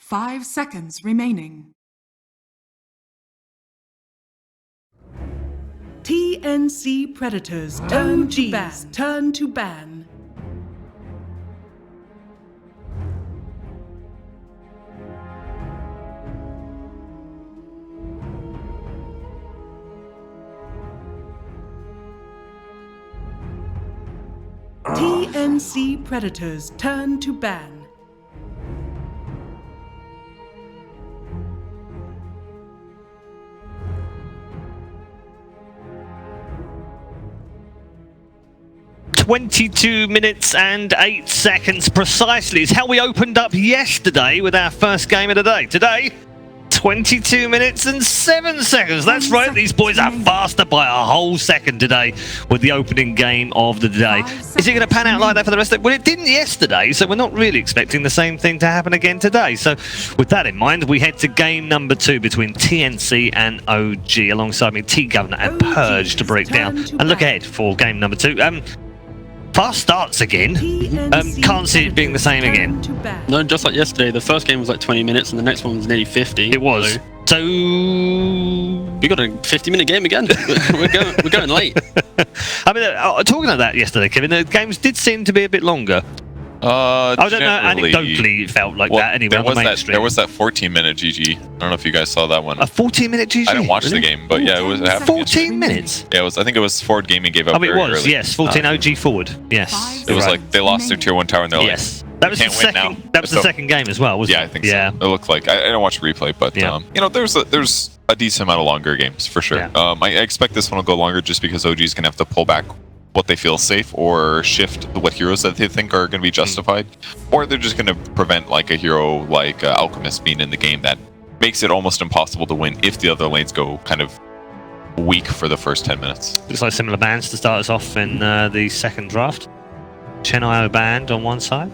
5 seconds remaining. TNC Predators turn to ban. Turn to ban. TNC Predators turn to ban. "22 minutes and 8 seconds precisely is how we opened up yesterday with our first game of the day. Today, 22 minutes and 7 seconds. That's right, these boys are faster by a whole second today with the opening game of the day. Is it going to pan out like that for the rest of it? Well, it didn't yesterday, so we're not really expecting the same thing to happen again today. So with that in mind, we head to game number 2 between TNC and OG, alongside me, T-Governor and Purge to break down and look ahead for game number 2. Fast starts again. Can't see it being the same again. No, just like yesterday, the first game was like 20 minutes and the next one was nearly 50. It was. So we got a 50-minute game again. we're going late. I mean, talking about that yesterday, Kevin, the games did seem to be a bit longer. I don't know, anecdotally it felt like that anyway on the mainstream. There was that 14-minute GG. I don't know if you guys saw that one. A 14-minute GG? I didn't watch the game, but yeah, it was happening. 14 minutes? Yeah, I think it was Forward Gaming gave up very early. Oh, it was, yes. 14 OG Forward, yes. It was like they lost their tier 1 tower and they're yes. That was the second. That was the second game as well, wasn't it? Yeah, I think so. It looked like. I don't watch the replay, but you know, there's a decent amount of longer games for sure. Yeah. I expect this one will go longer just because OG is gonna have to pull back what they feel safe or shift what heroes that they think are going to be justified, or they're just going to prevent like a hero like Alchemist being in the game that makes it almost impossible to win if the other lanes go kind of weak for the first 10 minutes. Looks like similar bans to start us off in the second draft. Chennai banned on one side.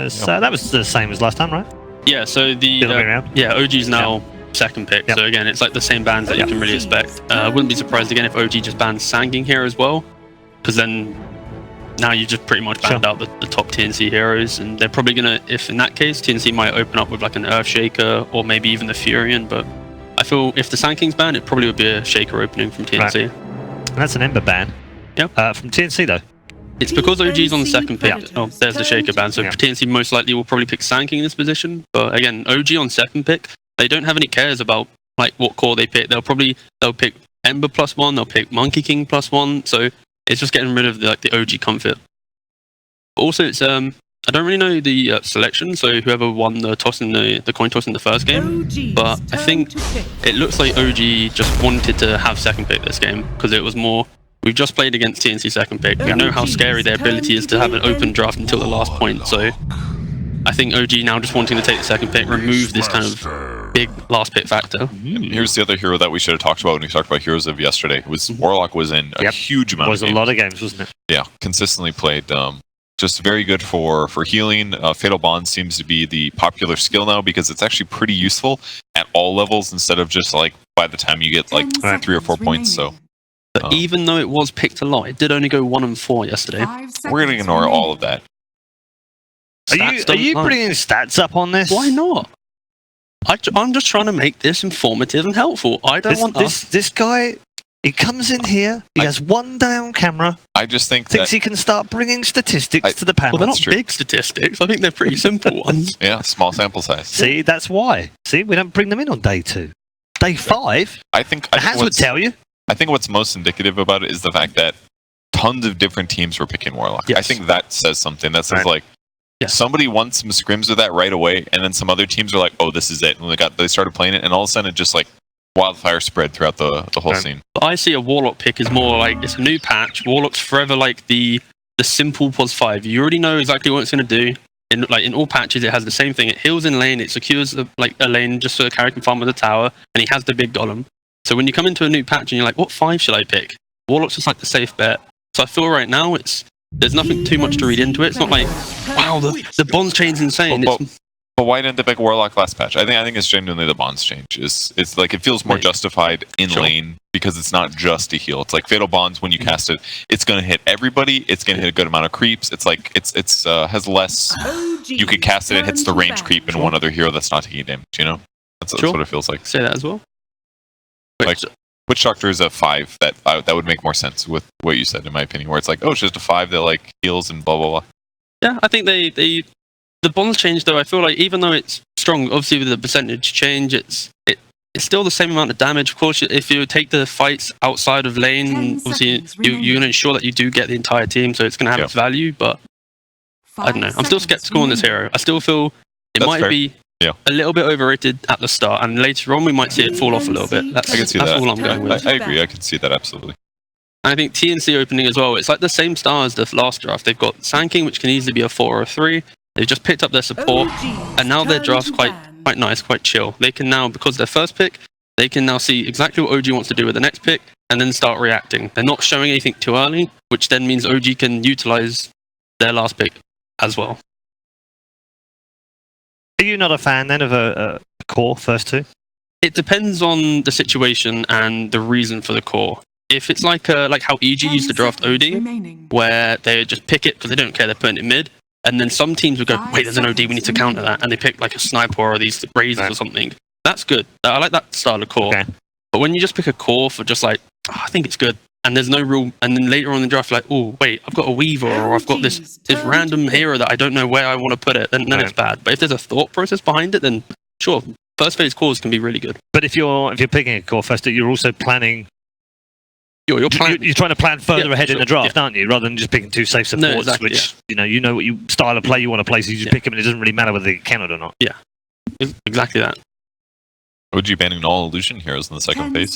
So that was the same as last time, right? Yeah, so the OG's now second pick. So again, it's like the same bans that you can really expect. Wouldn't be surprised again if OG just bans Sanging here as well, because then now you just pretty much banned out the top TNC heroes, and they're probably gonna, if in that case, TNC might open up with like an Earthshaker or maybe even the Furion, but I feel if the Sand King's banned, it probably would be a Shaker opening from TNC. Right. And that's an Ember ban. Yep. From TNC though. It's because OG's on the second pick. Oh, there's the Shaker ban, so TNC most likely will probably pick Sand King in this position, but again, OG on second pick, they don't have any cares about like what core they pick. They'll pick Ember +1, they'll pick Monkey King +1, so it's just getting rid of the OG comfort. Also, it's I don't really know the selection, so whoever won the toss in the coin toss in the first game, but I think it looks like OG just wanted to have second pick this game because it was more. We've just played against TNC second pick. We know how scary their ability is to have an open draft until the last point. So I think OG now just wanting to take the second pick, remove this kind of big last pick factor. Here's the other hero that we should have talked about when we talked about heroes of yesterday. It was Warlock was in a huge amount of games. It was a lot of games, wasn't it? Yeah, consistently played. Just very good for healing. Fatal Bond seems to be the popular skill now because it's actually pretty useful at all levels instead of just like by the time you get like 3 or 4 points. So. But even though it was picked a lot, it did only go 1 and 4 yesterday. We're going to ignore all of that. Are you bringing stats up on this? Why not? I'm just trying to make this informative and helpful. I don't want this guy. He comes in here. He has one day on camera. I just thinks he can start bringing statistics to the panel. Well, they're not big statistics. I think they're pretty simple ones. Yeah, small sample size. See, that's why. See, we don't bring them in on day 2. Day 5. I think Has would tell you. I think what's most indicative about it is the fact that tons of different teams were picking Warlock. Yes. I think that says something. That says like somebody won some scrims with that right away, and then some other teams are like, "Oh, this is it." And they started playing it, and all of a sudden it just like wildfire spread throughout the whole scene. I see a Warlock pick is more like it's a new patch. Warlock's forever like the simple +5. You already know exactly what it's going to do. In all patches, it has the same thing. It heals in lane. It secures a lane just so a carry can farm with a tower, and he has the big golem. So when you come into a new patch and you're like, what 5 should I pick? Warlock's just like the safe bet. So I feel right now there's nothing too much to read into it. It's not like, wow, the bond chain's insane. But why didn't they pick Warlock last patch? I think it's genuinely the bonds change. It's like it feels more justified in lane because it's not just a heal. It's like Fatal Bonds when you cast it, it's gonna hit everybody. It's gonna hit a good amount of creeps. It's like it's has less. You could cast it, it hits the range creep in one other hero that's not taking damage. You know, that's what it feels like. Say that as well. Like Witch Doctor is a 5 that would make more sense with what you said in my opinion. Where it's like, oh, it's just a 5 that like heals and blah blah blah. Yeah, I think the bonds change though. I feel like even though it's strong, obviously with the percentage change, it's still the same amount of damage. Of course, if you take the fights outside of lane, obviously you're going to ensure that you do get the entire team, so it's going to have its value. But I don't know. I'm still skeptical on this hero. I still feel it might be a little bit overrated at the start, and later on we might see it fall off a little bit. I can see that. All I'm going with. I agree. I can see that absolutely. And I think TNC opening as well. It's like the same star as the last draft. They've got Sand King, which can easily be a 4 or a 3. They've just picked up their support, and now their draft's quite nice, quite chill. They can now, because their first pick, they can now see exactly what OG wants to do with the next pick, and then start reacting. They're not showing anything too early, which then means OG can utilize their last pick as well. Are you not a fan then of a core first 2? It depends on the situation and the reason for the core. If it's like how EG used to draft OD, where they just pick it because they don't care, they're putting it mid, and then some teams would go, wait, there's an OD, we need to counter that, and they pick like a sniper or these razors or something. That's good. I like that style of core. Okay. But when you just pick a core for just like, I think it's good, and there's no real, and then later on in the draft, like, oh wait, I've got a Weaver, or I've got this random hero that I don't know where I want to put it, then it's bad. But if there's a thought process behind it, then sure, first phase cores can be really good. But if you're picking a core first, you're also planning. You're trying to plan further ahead in the draft, aren't you? Rather than just picking 2 safe supports, which you know what style of play you want to play, so you just pick them, and it doesn't really matter whether they get countered or not. Yeah, exactly that. OG banning all illusion heroes in the second phase.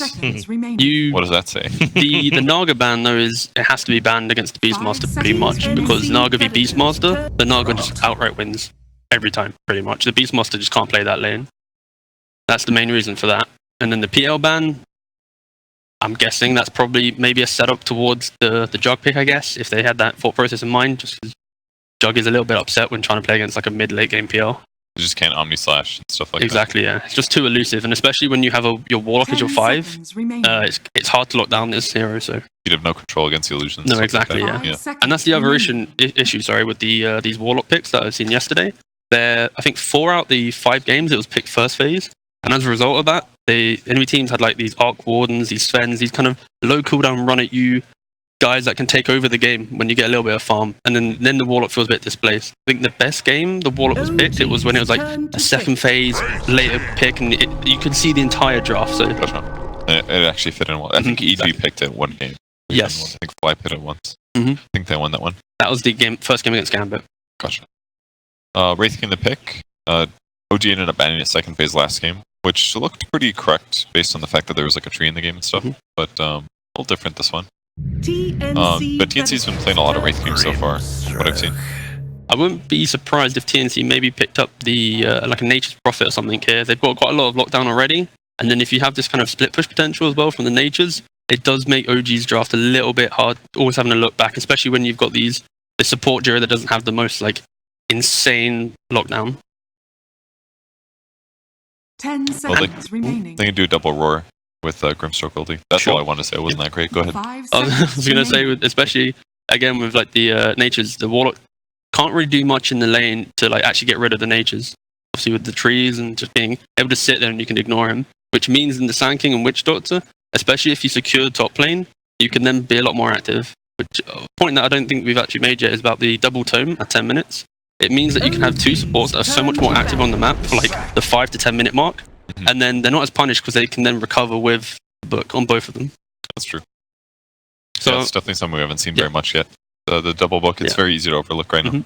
What does that say? The Naga ban though it has to be banned against the Beastmaster pretty much, because Naga v Beastmaster, the Naga just outright wins every time pretty much. The Beastmaster just can't play that lane. That's the main reason for that. And then the PL ban, I'm guessing that's probably maybe a setup towards the Jug pick, I guess, if they had that thought process in mind, just because Jug is a little bit upset when trying to play against like a mid-late game PL. You just can't Omni-Slash and stuff like that. Exactly, yeah. It's just too elusive, and especially when you have your Warlock as your 5, it's hard to lock down this hero, so... You'd have no control against the illusions. No, exactly, yeah. And that's the other issue, with these Warlock picks that I've seen yesterday. I think 4 out the 5 games, it was picked first phase, and as a result of that, the enemy teams had like these Arc Wardens, these Svens, these kind of low cooldown run at you guys that can take over the game when you get a little bit of farm, and then the Warlock feels a bit displaced. I think the best game the Warlock was picked, it was when it was like a second phase later pick, and you could see the entire draft. So it actually fit in well. I think EG picked it one game. Yes, I think Fly picked it once. I think they won that one. That was the first game against Gambit. Gotcha. Wraith King the pick. OG ended up banning it second phase last game, which looked pretty correct based on the fact that there was like a tree in the game and stuff. But a little different this one. But TNC's been playing a lot of Wraith King so far, what I've seen. I wouldn't be surprised if TNC maybe picked up the like a Nature's Prophet or something here. They've got quite a lot of lockdown already, and then if you have this kind of split push potential as well from the Natures, it does make OG's draft a little bit hard, always having to look back, especially when you've got the support duo that doesn't have the most like insane lockdown. 10 seconds remaining. They can do a double roar with Grimstroke ulti. That's all I wanted to say. It wasn't that great. Go ahead. I was going to say, especially again with like the Natures, the Warlock can't really do much in the lane to like actually get rid of the Natures. Obviously with the trees and just being able to sit there and you can ignore him, which means in the Sand King and Witch Doctor, especially if you secure top lane, you can then be a lot more active. Which a point that I don't think we've actually made yet is about the double tome at 10 minutes. It means that you can have 2 supports that are so much more active on the map for like the 5 to 10 minute mark, and then they're not as punished because they can then recover with the book on both of them. That's true. So it's definitely something we haven't seen very much yet. The double book, it's very easy to overlook right now.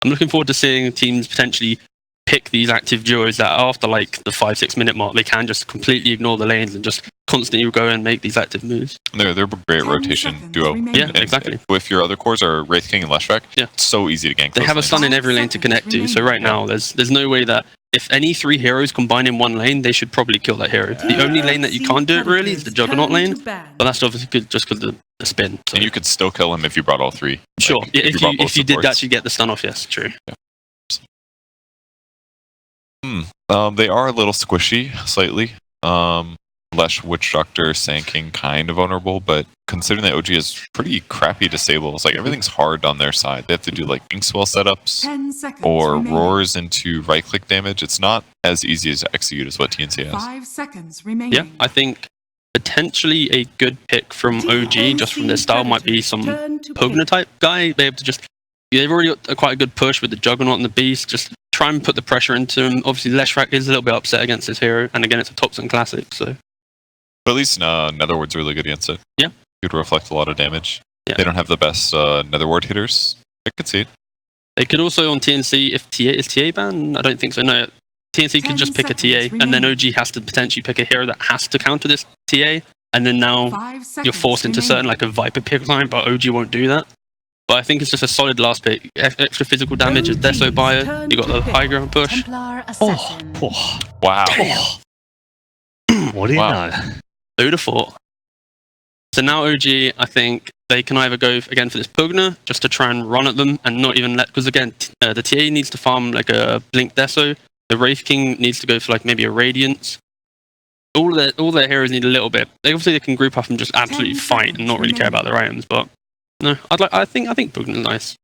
I'm looking forward to seeing teams potentially pick these active duos that after like the 5-6 minute mark, they can just completely ignore the lanes and just constantly go and make these active moves. They're a great rotation duo. Yeah, exactly. If your other cores are Wraith King and Leshrac, it's so easy to gank. They have a stun in every lane to connect to, so right now there's no way that if any 3 heroes combine in one lane, they should probably kill that hero. The only lane that you can't do it really is the Juggernaut lane, but that's obviously good just because of the spin. So. And you could still kill him if you brought all 3. Sure, if you did actually get the stun off, yes, true. Yeah. They are a little squishy, slightly. Lesh, Witch Doctor, Sand King, kind of vulnerable, but considering that OG has pretty crappy disables, like everything's hard on their side. They have to do like Inkswell setups or roars into right-click damage. It's not as easy as execute as what TNC has. 5 seconds remaining. Yeah, I think potentially a good pick from OG, just from their style, might be some Pugna type guy. They've already got quite a good push with the Juggernaut and the Beast. Just try and put the pressure into him. Obviously, Leshrac is a little bit upset against his hero, and again, it's a Topson classic, so. But at least Netherward's really good against it. Yeah. It would reflect a lot of damage. Yeah. They don't have the best Netherward hitters. I could see it. They could also on TNC, if TA is TA ban? I don't think so, no. TNC could just pick a TA, and then OG has to potentially pick a hero that has to counter this TA, and then now you're forced into certain, like a Viper pick line, but OG won't do that. But I think it's just a solid last pick. Extra physical damage is Deso Buyer. You got the high ground push. Oh. Wow. What do you know? Who'd have thought? So now OG, I think they can either go again for this Pugna, just to try and run at them and not even let, because again, the TA needs to farm like a Blink Deso. The Wraith King needs to go for like maybe a Radiance. All their heroes need a little bit. They can group up and just absolutely fight and not really care about their items. But no, I think Pugna's nice.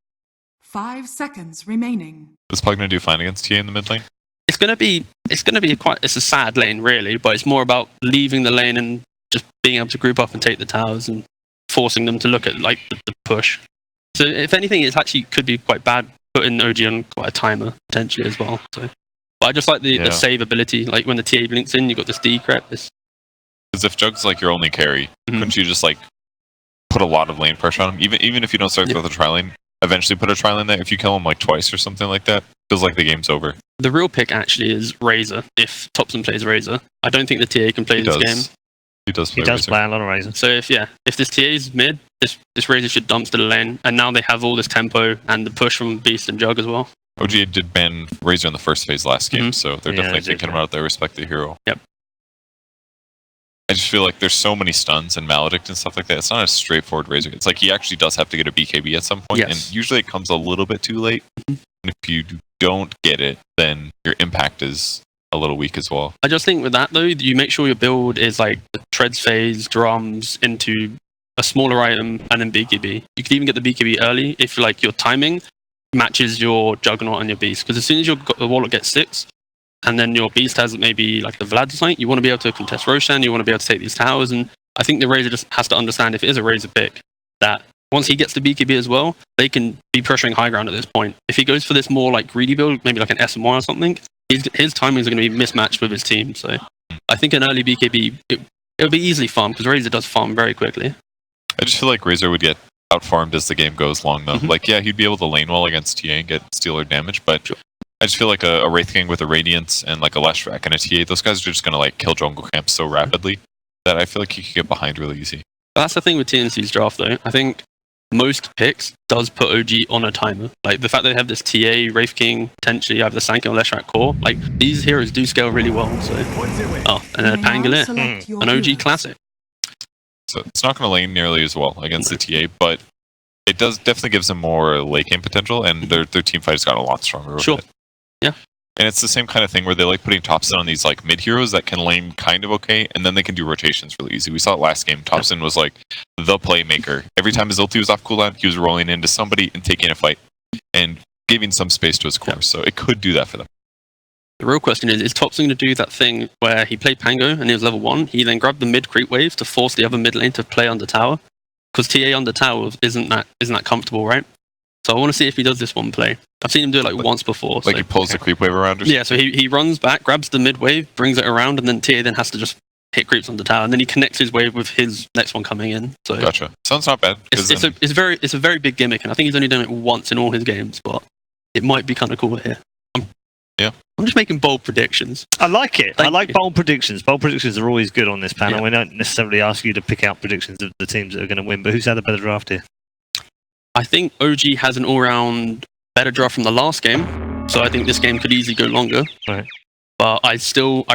5 seconds remaining. Is Pugna do fine against TA in the mid lane? It's gonna be it's a sad lane really, but it's more about leaving the lane and just being able to group up and take the towers and forcing them to look at like the push. So if anything, it actually could be quite bad putting OG on quite a timer potentially as well. So, but I just like the save ability. Like when the TA blinks in, you got this decrep. Because if Jug's like your only carry, couldn't you just like put a lot of lane pressure on him? Even if you don't start with a tri lane, eventually put a tri lane there. If you kill him like twice or something like that, feels like the game's over. The real pick actually is Razor. If Topson plays Razor, I don't think the TA can play this game. He does play a lot of Razor. So if this TA is mid, this Razor should dump to the lane, and now they have all this tempo and the push from Beast and Jug as well. OG did ban Razor in the first phase last game, so they're definitely thinking about their respective hero. Yep. I just feel like there's so many stuns and Maledict and stuff like that. It's not a straightforward Razor. It's like he actually does have to get a BKB at some point, and usually it comes a little bit too late. And if you don't get it, then your impact is a little weak as well. I just think with that though, you make sure your build is like the treads phase, drums into a smaller item, and then BKB. You could even get the BKB early if like your timing matches your Juggernaut and your Beast. Because as soon as the Warlock gets 6, and then your Beast has maybe like the Vlad or something, you want to be able to contest Roshan, you want to be able to take these towers, and I think the Razor just has to understand, if it is a Razor pick, that once he gets the BKB as well, they can be pressuring high ground at this point. If he goes for this more like greedy build, maybe like an SMY or something, his timings are going to be mismatched with his team. So I think an early BKB, it'll be easily farmed, because Razor does farm very quickly. I just feel like Razor would get out-farmed as the game goes long, though. Like, yeah, he'd be able to lane well against TA and get stealer damage, but I just feel like a Wraith King with a Radiance and like a Leshrac and a TA, those guys are just going to like kill jungle camps so rapidly that I feel like he could get behind really easy. That's the thing with TNC's draft, though. I think most picks does put OG on a timer. Like the fact they have this TA, Wraith King, potentially either Sankin or Leshrac core, like these heroes do scale really well. So, and then a Pangolier, an OG classic. So it's not going to lane nearly as well against the TA, but it does definitely gives them more late game potential, and their team fight has gotten a lot stronger. Sure. Yeah. And it's the same kind of thing where they like putting Topson on these like mid heroes that can lane kind of okay, and then they can do rotations really easy. We saw it last game. Topson was like the playmaker. Every time his ulti was off cooldown, he was rolling into somebody and taking a fight and giving some space to his core. So it could do that for them. The real question is Topson going to do that thing where he played Pango and he was level 1? He then grabbed the mid creep wave to force the other mid lane to play under tower? Because TA under tower isn't that comfortable, right? So I want to see if he does this one play. I've seen him do it like once before. Like he pulls the creep wave around or something? Yeah, so he runs back, grabs the mid wave, brings it around, and then TA then has to just hit creeps on the tower, and then he connects his wave with his next one coming in. So gotcha. Sounds not bad. It's a very big gimmick, and I think he's only done it once in all his games, but it might be kind of cool here. I'm just making bold predictions. I like it. I like bold predictions. Bold predictions are always good on this panel. Yeah. We don't necessarily ask you to pick out predictions of the teams that are going to win, but who's had a better draft here? I think OG has an all-round better draft from the last game, so I think this game could easily go longer. Right. But I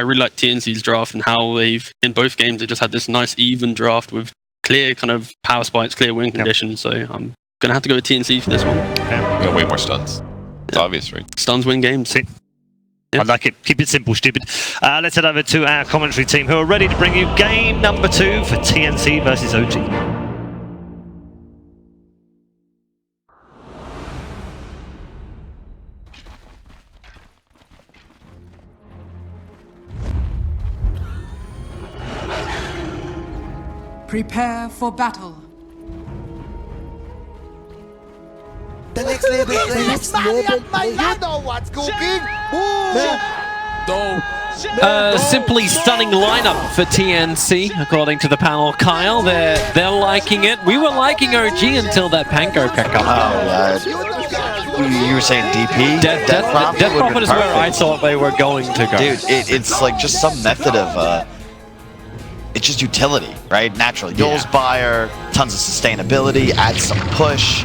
really like TNC's draft and how they've, in both games, they just had this nice even draft with clear kind of power spikes, clear win conditions, so I'm going to have to go with TNC for this one. Yeah. We got way more stuns. It's obvious, right? Stuns win games. I like it. Keep it simple, stupid. Let's head over to our commentary team who are ready to bring you game number 2 for TNC versus OG. Prepare for battle. The next level plays. You know what's cooking. Simply stunning lineup for TNC, according to the panel. Kyle, they're liking it. We were liking OG until that Pango pick up. Oh, you were saying DP? Death Prophet is where I thought they were going to go. Dude, it's like just some method of it's just utility, right? Natural Yule's buyer, tons of sustainability, adds some push.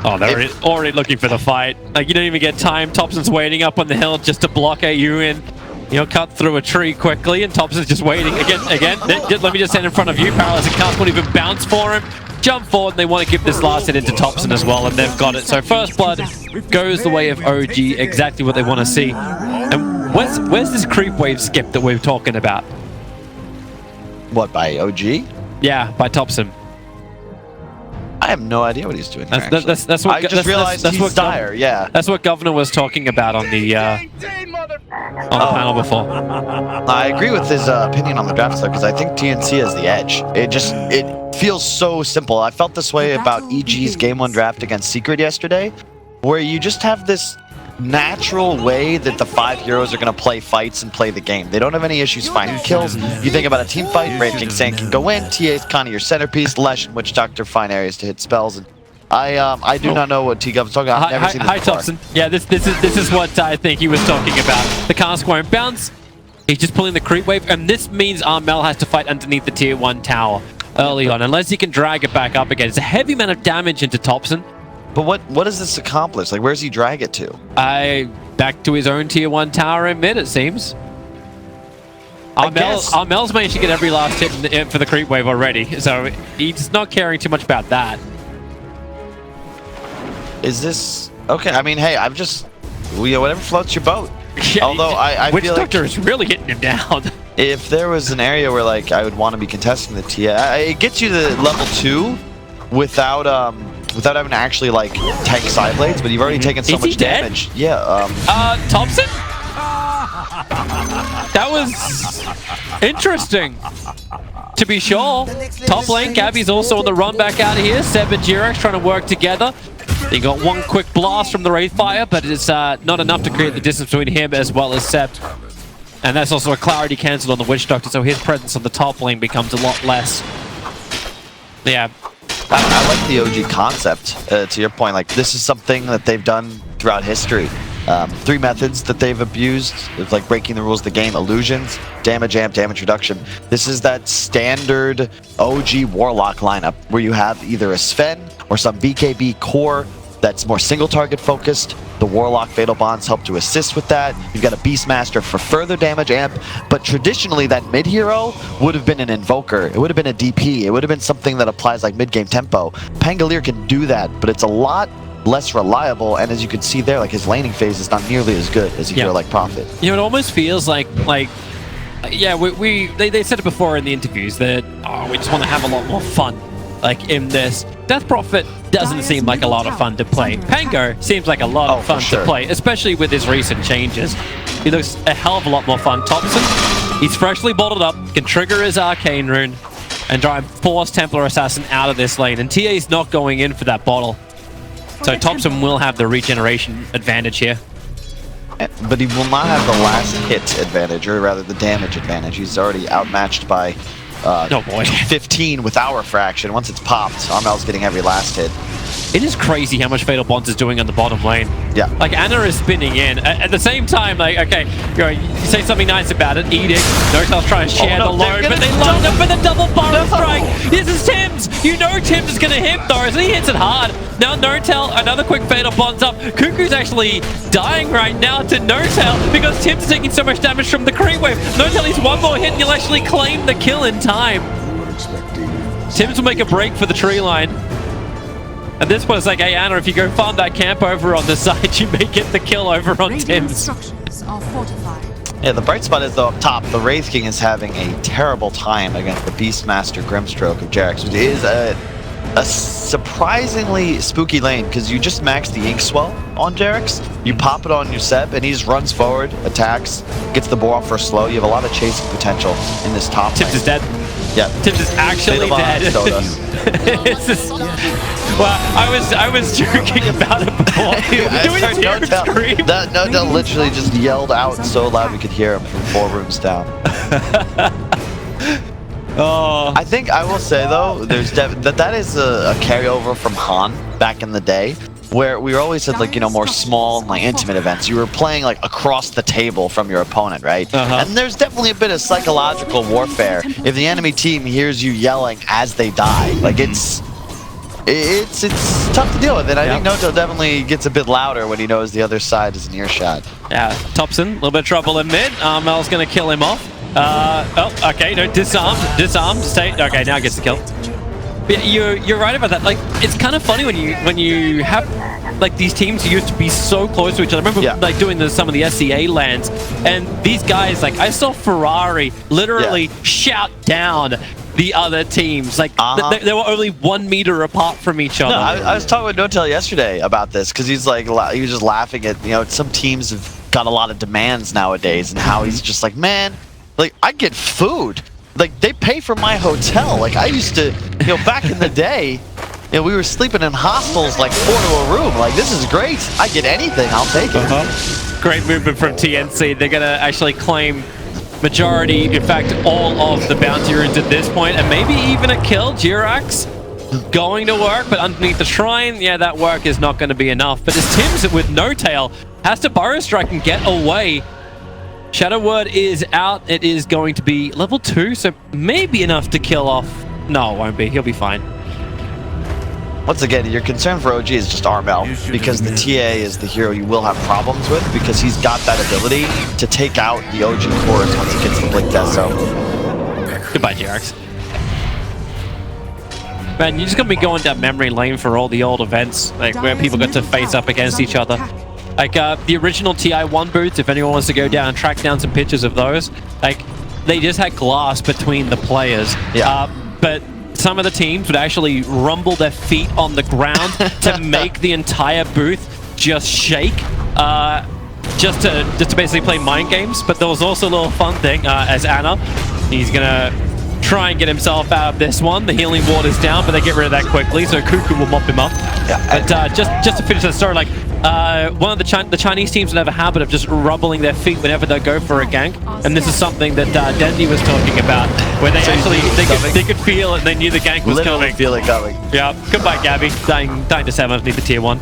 Oh, they're already looking for the fight. Like, you don't even get time. Thompson's waiting up on the hill just to block AU in. You'll cut through a tree quickly, and Thompson's just waiting. Again, let me just stand in front of you. Paralyzed and Cast won't even bounce for him. Jump forward, and they want to give this last hit into Thompson as well, and they've got it. So First Blood goes the way of OG, exactly what they want to see. And where's this creep wave skip that we're talking about? What, by OG? Yeah, by Thompson. I have no idea what he's doing there, That's what I just realized he's dire, yeah. That's what Governor was talking about on the panel before. I agree with his opinion on the draft stuff because I think TNC has the edge. It feels so simple. I felt this way about EG's Game 1 draft against Secret yesterday, where you just have this natural way that the 5 heroes are going to play fights and play the game. They don't have any issues finding kills. You think about a team fight, Brave King Sand can go in, TA is kind of your centerpiece, Lesh and Witch Doctor find areas to hit spells. And I do not know what T-Gov's talking about. I've never seen this before. Thompson. Yeah, this is what I think he was talking about. The cast won't bounce. He's just pulling the creep wave, and this means Armel has to fight underneath the tier 1 tower early on, unless he can drag it back up again. It's a heavy amount of damage into Thompson. But what does this accomplish? Like, where does he drag it to? Back to his own tier 1 tower in mid, it seems. Armel's managed to get every last hit in for the creep wave already, so he's not caring too much about that. Is this... Okay, I mean, hey, I'm just... whatever floats your boat. Yeah, although I Witch feel Doctor like is really hitting him down. If there was an area where, like, I would want to be contesting the TA, it gets you to level 2 without having to actually, like, tank side blades, but you've already taken so much damage. Yeah, Thompson? That was interesting, to be sure. Top lane, Gabby's also on the run back out of here. Seb and Jirex trying to work together. He got one quick blast from the Wraithfire, but it's not enough to create the distance between him as well as Seb. And that's also a clarity cancel on the Witch Doctor, so his presence on the top lane becomes a lot less. Yeah. I like the OG concept, to your point. Like, this is something that they've done throughout history. 3 methods that they've abused, it's like breaking the rules of the game: illusions, damage amp, damage reduction. This is that standard OG Warlock lineup where you have either a Sven or some BKB core that's more single target focused. The Warlock Fatal Bonds help to assist with that. You've got a Beastmaster for further damage amp, but traditionally that mid hero would have been an Invoker. It would have been a DP. It would have been something that applies like mid-game tempo. Pangolier can do that, but it's a lot less reliable, and as you can see there, like, his laning phase is not nearly as good as a hero like Prophet. You know, it almost feels like yeah, they said it before in the interviews that, oh, we just want to have a lot more fun, like, in this. Death Prophet doesn't seem like a lot of fun to play. Pango seems like a lot of fun to play, especially with his recent changes. He looks a hell of a lot more fun. Thompson, he's freshly bottled up, can trigger his Arcane Rune, and try and force Templar Assassin out of this lane, and TA's not going in for that bottle. So Thompson will have the regeneration advantage here. But he will not have the last hit advantage, or rather the damage advantage. He's already outmatched by 15 with our fraction. Once it's popped, Armel's getting every last hit. It is crazy how much Fatal Bonds is doing on the bottom lane. Yeah. Like, Anna is spinning in. At the same time, like, okay, you say something nice about it, Edict, Notel's trying to share the load, but they lined up for the double barrel strike. This is Tim's. You know Tim's is going to hit, though, so he hits it hard. Now Notel, another quick Fatal Bonds up. Cuckoo's actually dying right now to Notel because Tim's is taking so much damage from the creep wave. Notel needs one more hit and you'll actually claim the kill in time. Tim's will make a break for the tree line. And this was like, hey, Anna, if you go farm that camp over on the side, you may get the kill over on Radiant Tim's. structures are fortified. Yeah, the bright spot is though up top, the Wraith King is having a terrible time against the Beastmaster Grimstroke of Jarex, which is a surprisingly spooky lane because you just max the Ink Swell on Jarex, you pop it on your Seb, and he just runs forward, attacks, gets the boar off for a slow. You have a lot of chasing potential in this top Tims lane. is dead. Yeah. Tims is actually dead. It's just, well, I was joking about it before. Doing Tim scream. No, literally just yelled out so loud we could hear him from 4 rooms down. Oh. I think I will say though, there's that is a carryover from Han back in the day, where we always had like, you know, more small and like intimate events. You were playing like across the table from your opponent, right? And there's definitely a bit of psychological warfare if the enemy team hears you yelling as they die. Like it's tough to deal with, and I think Noto definitely gets a bit louder when he knows the other side is an earshot. Yeah, Thompson, a little bit of trouble in mid. Mel's gonna kill him off. Oh, okay, no, disarmed, stay. Okay, now gets the kill. But you're right about that. Like, it's kind of funny when you have like these teams who used to be so close to each other. I remember like doing some of the SCA lands, and these guys, like I saw Ferrari literally shout down the other teams. Like they were only 1 meter apart from each other. No, I was talking with Notel yesterday about this because he's like he was just laughing at, you know, some teams have got a lot of demands nowadays, and how he's just like, man, like I get food. Like, they pay for my hotel. Like, I used to, you know, back in the day, you know, we were sleeping in hostels, like, 4 to a room. Like, this is great. I get anything. I'll take it. Great movement from TNC. They're going to actually claim majority, in fact, all of the bounty runes at this point, and maybe even a kill. Jirax going to work, but underneath the shrine, yeah, that work is not going to be enough. But as Tim's with no tail has to burrow strike and get away. Shadow Word is out. It is going to be level 2, so maybe enough to kill off. No, it won't be. He'll be fine. Once again, your concern for OG is just Armel, because the TA is the hero you will have problems with, because he's got that ability to take out the OG cores once he gets the Blink Death Zone. Goodbye, Jirax. Man, you're just going to be going down memory lane for all the old events, like where people got to face up against each other. Like the original TI1 boots, if anyone wants to go down and track down some pictures of those, like they just had glass between the players. But some of the teams would actually rumble their feet on the ground to make the entire booth just shake, just to basically play mind games. But there was also a little fun thing as Anna, he's gonna try and get himself out of this one. The healing water's down, but they get rid of that quickly, so Cuckoo will mop him up. But just to finish the story, like one of the Chinese teams would have a habit of just rubbling their feet whenever they go for a gank, and this is something that Dendi was talking about, where they actually they could feel it and they knew the gank was Literally coming. feel it coming. Yeah, goodbye Gabby, dying to 7 underneath the tier 1.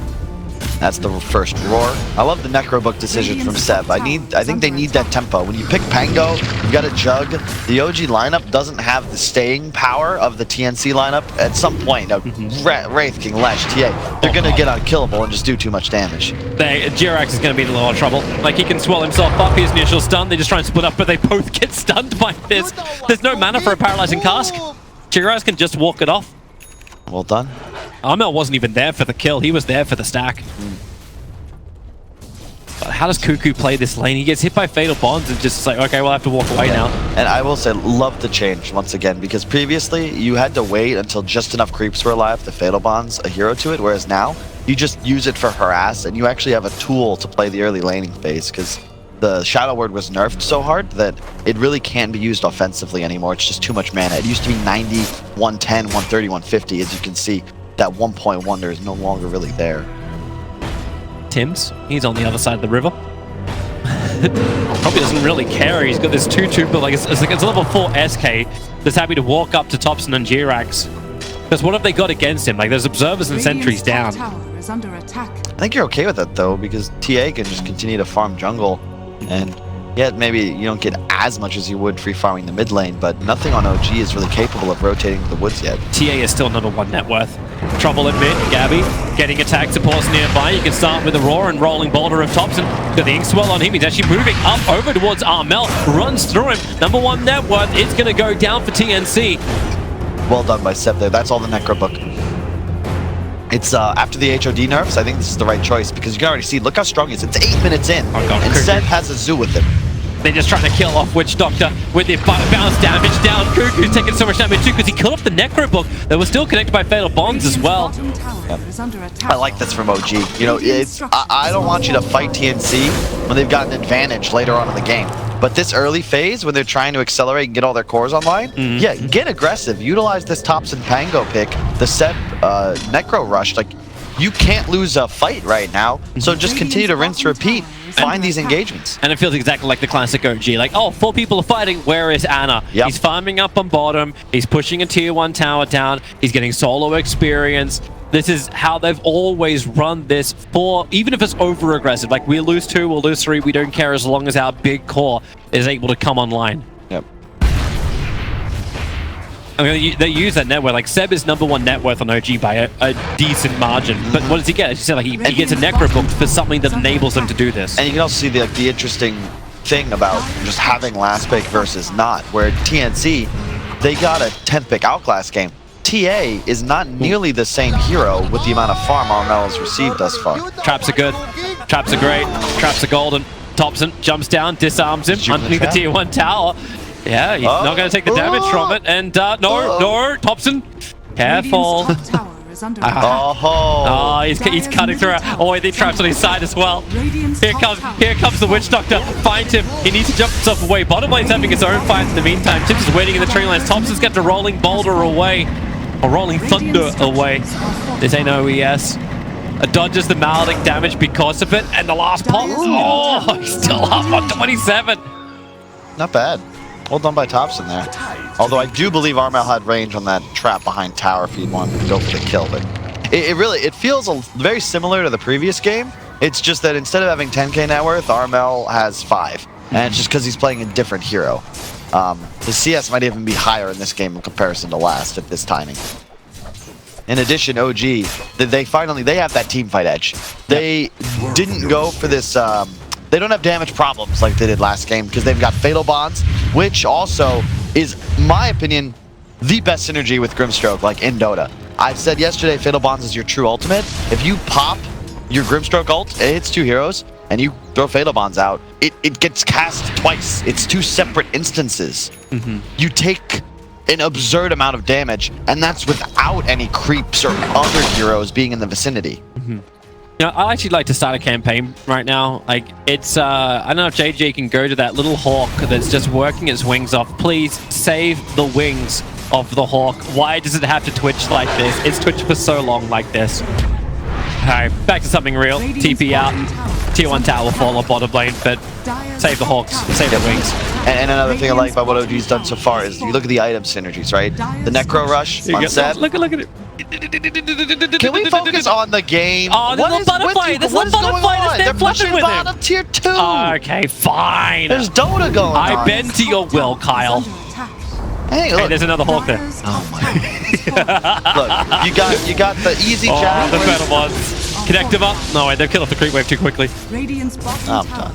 That's the first roar. I love the Necrobook decision from Seb. I think they need that tempo. When you pick Pango, you've got a Jug. The OG lineup doesn't have the staying power of the TNC lineup. At some point, Wraith King, Lash, TA, they're going to get unkillable and just do too much damage. Jirax is going to be in a lot of trouble. Like, he can swell himself up, his initial stun, they just try and split up, but they both get stunned by this. There's no mana for a paralyzing cask. Jirax can just walk it off. Well done. Armel wasn't even there for the kill, he was there for the stack. But how does Cuckoo play this lane? He gets hit by Fatal Bonds and just like, okay, we'll have to walk away now. And I will say, love the change once again, because previously you had to wait until just enough creeps were alive to Fatal Bonds a hero to it, whereas now you just use it for harass, and you actually have a tool to play the early laning phase, because the Shadow Word was nerfed so hard that it really can't be used offensively anymore. It's just too much mana. It used to be 90, 110, 130, 150. As you can see, that 1.1 there is no longer really there. Tim's, he's on the other side of the river. Probably doesn't really care. He's got this 2-2, but like it's a level 4 SK that's happy to walk up to Thompson and Jirax. Because what have they got against him? Like, there's observers and sentries down. Is under attack. I think you're okay with it though, because TA can just continue to farm jungle, and yeah, maybe you don't get as much as you would free farming the mid lane, but nothing on OG is really capable of rotating the woods yet. TA is still number 1 net worth. Trouble in mid, Gabby getting attack supports nearby. You can start with a roar and rolling boulder of Thompson. Got the ink swell on him. He's actually moving up over towards Armel. Runs through him. Number 1 net worth. It's going to go down for TNC. Well done by Seb there. That's all the Necrobook. it's after the HOD nerfs, I think this is the right choice because you can already see, look how strong he is. It's 8 minutes in, and Seb has a zoo with him. They're just trying to kill off Witch Doctor with the bounce damage down. Cuckoo's taking so much damage too because he killed off the Necro Book that was still connected by Fatal Bonds as well. I like this from OG. You know, I don't want you to fight TNC when they've got an advantage later on in the game. But this early phase, when they're trying to accelerate and get all their cores online, yeah, get aggressive. Utilize this Thompson Pango pick, the Seb Necro Rush. Like, you can't lose a fight right now, so just continue to rinse, repeat, find these engagements. And it feels exactly like the classic OG. Like, oh, 4 people are fighting, where is Ana? Yep. He's farming up on bottom, he's pushing a tier 1 tower down, he's getting solo experience. This is how they've always run this for, even if it's over-aggressive. Like, we lose 2, we'll lose 3, we don't care as long as our big core is able to come online. Yep. I mean, they use that net worth. Like, Seb is #1 net worth on OG by a decent margin. But what does he get? As you said, like, he gets a Necro Book for something that enables him to do this. And you can also see the interesting thing about just having last pick versus not, where TNC, they got a 10th pick outclass game. TA is not nearly the same hero with the amount of farm Armel has received thus far. Traps are good. Traps are great. Traps are golden. Thompson jumps down, disarms him underneath the tier 1 tower. Yeah, he's not going to take the damage from it. And no, Thompson, careful. He's cutting through. Oh, the traps on his side as well. Here comes the Witch Doctor. Finds him. He needs to jump himself away. Bottom lane's having his own fight in the meantime. Tips is waiting in the tree lines. Thompson's got the Rolling Boulder away. Or Rolling Thunder away. This ain't OES. Dodges the Maledict damage because of it. And the last pop. Oh, he's still up on 27. Not bad. Well done by Thompson there. Although I do believe Armel had range on that trap behind tower if he wanted to go for the kill. But it feels very similar to the previous game. It's just that instead of having 10k net worth, Armel has 5. And it's just because he's playing a different hero. The CS might even be higher in this game in comparison to last at this timing. In addition, OG, they have that team fight edge. They didn't go for this... They don't have damage problems like they did last game because they've got Fatal Bonds, which also is, in my opinion, the best synergy with Grimstroke, like in Dota. I said yesterday, Fatal Bonds is your true ultimate. If you pop your Grimstroke ult, it hits 2 heroes, and you throw Fatal Bonds out, it gets cast twice. It's 2 separate instances. You take an absurd amount of damage, and that's without any creeps or other heroes being in the vicinity. You know, I actually like to start a campaign right now. Like, it's, I don't know if JJ can go to that little hawk that's just working its wings off. Please save the wings of the hawk. Why does it have to twitch like this? It's twitched for so long like this. Alright, back to something real. TP out. Tier 1 tower will fall on bottom lane, but save the hawks, save the wings. And another thing I like about what OG's done so far is you look at the item synergies, right? The Necro Rush on Seb. Look at it. Can we focus on the game? Oh, there's a butterfly. There's a butterfly that's there fluffing with him. Bottom tier 2. Okay, fine. There's Dota going on. I bend to your will, Kyle. Hey, look. Hey, there's another hawk there. Oh my. Look, you got the easy jab. The Fatal Bonds. Connect him up. No, wait, they've killed off the creep wave too quickly. I'm done.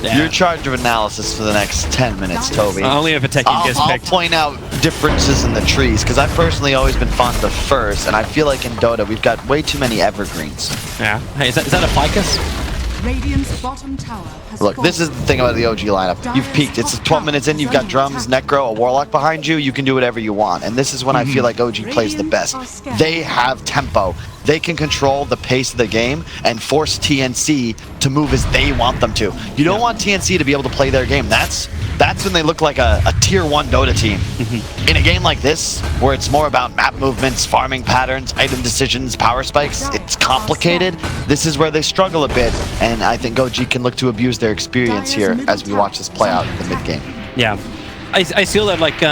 You're in charge of analysis for the next 10 minutes, Toby. Only if a techie gets picked. I'll point out differences in the trees, because I've personally always been fond of firs, and I feel like in Dota we've got way too many evergreens. Yeah. Hey, is that a ficus? Radiant's bottom tower has Look, this is the thing about the OG lineup. You've peaked. It's 12 minutes in, you've got drums, Necro, a Warlock behind you, you can do whatever you want. And this is when I feel like OG plays the best. They have tempo. They can control the pace of the game and force TNC to move as they want them to. You don't want TNC to be able to play their game. That's when they look like a tier 1 Dota team. In a game like this, where it's more about map movements, farming patterns, item decisions, power spikes, it's complicated. This is where they struggle a bit, and I think OG can look to abuse their experience here as we watch this play out in the mid game. Yeah. I feel that like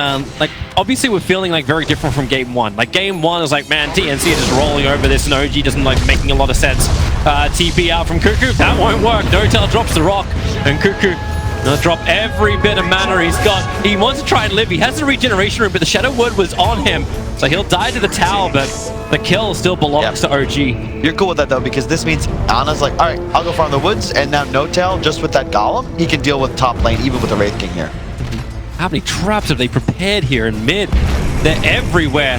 obviously we're feeling like very different from game 1. Like game 1 is like, man, TNC is just rolling over this and OG doesn't like making a lot of sense. TP out from Cuckoo, that won't work. No-Tail drops the rock and Cuckoo gonna drop every bit of mana he's got. He wants to try and live. He has the regeneration room, but the Shadow Word was on him. So he'll die to the tower, but the kill still belongs to OG. You're cool with that though, because this means Ana's like, alright, I'll go farm the woods, and now No-Tail, just with that Golem, he can deal with top lane, even with the Wraith King here. How many traps have they prepared here in mid? They're everywhere.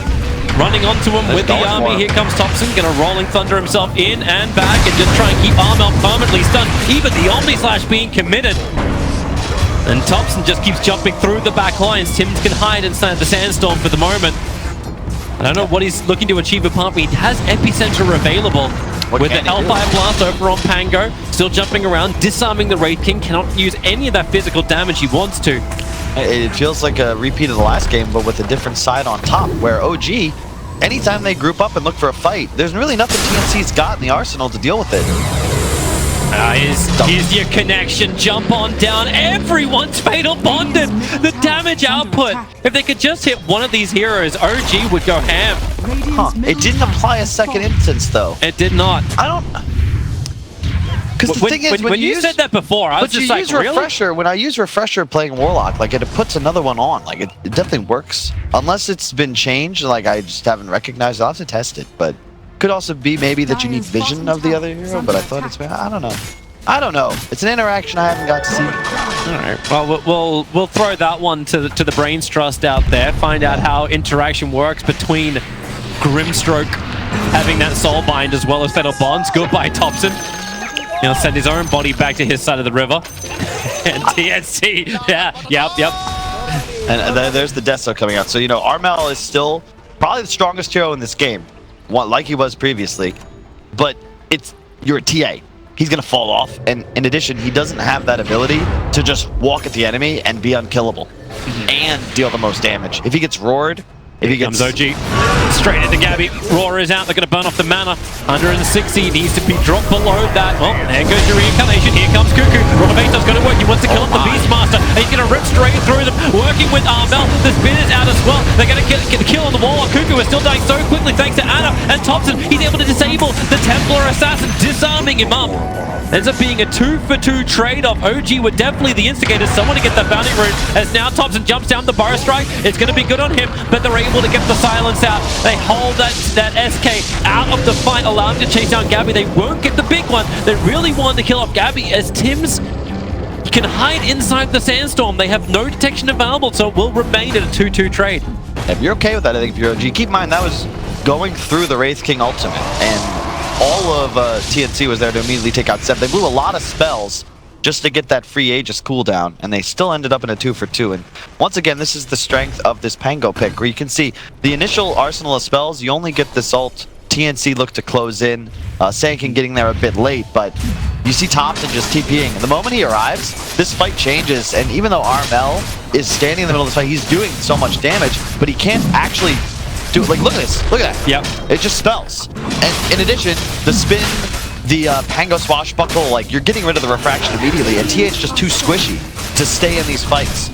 running onto him with the army. Here comes Thompson, gonna Rolling Thunder himself in and back and just try and keep Armel permanently stunned. Even the Omni Slash being committed. And Thompson just keeps jumping through the back lines. Tims can hide inside the Sandstorm for the moment. I don't know what he's looking to achieve apart, but he has Epicenter available. With the Hellfire Blast over on Pango, still jumping around, disarming the Wraith King, cannot use any of that physical damage he wants to. It feels like a repeat of the last game, but with a different side on top, where OG, anytime they group up and look for a fight, there's really nothing TNC's got in the arsenal to deal with it. Here's your connection, jump on down, everyone's fatal bonded! The damage output, if they could just hit one of these heroes, OG would go ham. Huh. It didn't apply a second instance though. It did not. I don't... Because the thing is, when you said that before, I was just like, really? Refresher, when I use Refresher playing Warlock, like it puts another one on. Like it definitely works. Unless it's been changed, like I just haven't recognized it. I'll have to test it, but could also be maybe that you need vision of the other hero, but I thought it's... I don't know. I don't know. It's an interaction I haven't got to see. All right. Well, we'll throw that one to the Brains Trust out there. Find out how interaction works between Grimstroke having that Soulbind as well as Fatal Bonds. Goodbye, Thompson. He'll send his own body back to his side of the river. And TNC, yep. And there's the Deso coming out. So, you know, Armel is still probably the strongest hero in this game, like he was previously. But you're a TA. He's going to fall off. And in addition, he doesn't have that ability to just walk at the enemy and be unkillable and deal the most damage. If he gets roared, Here comes OG. Straight into Gabby. Roar is out. They're going to burn off the mana. 160 needs to be dropped below that. Well, there goes your reincarnation. Here comes Cuckoo. Roberto's going to work. He wants to kill off the Beastmaster. He's going to rip straight through them. Working with Armel. The spin is out as well. They're going to get the kill on the wall. Cuckoo is still dying so quickly thanks to Anna. And Thompson, he's able to disable the Templar Assassin, disarming him up. Ends up being a 2-for-2 trade-off. OG were definitely the instigators. Someone to get the bounty rune. As now Thompson jumps down the Burrow Strike. It's going to be good on him, but they're able to get the silence out. They hold that SK out of the fight, allow him to chase down Gabby. They won't get the big one. They really want to kill off Gabby as Tims can hide inside the Sandstorm. They have no detection available, so it will remain at a 2-2 trade. If you're okay with that, I think if you're OG, keep in mind that was going through the Wraith King ultimate, and all of TNC was there to immediately take out Seb. They blew a lot of spells just to get that free Aegis cooldown, and they still ended up in a 2-for-2. And once again, this is the strength of this Pango pick, where you can see the initial arsenal of spells, you only get this ult. TNC looked to close in, Sankin getting there a bit late, but you see Thompson just TPing. And the moment he arrives, this fight changes, and even though Armel is standing in the middle of this fight, he's doing so much damage, but he can't actually do it. Like, look at this, look at that. Yep. It just spells. And in addition, the spin, the Pango Swashbuckle, like, you're getting rid of the refraction immediately, and TA's just too squishy to stay in these fights.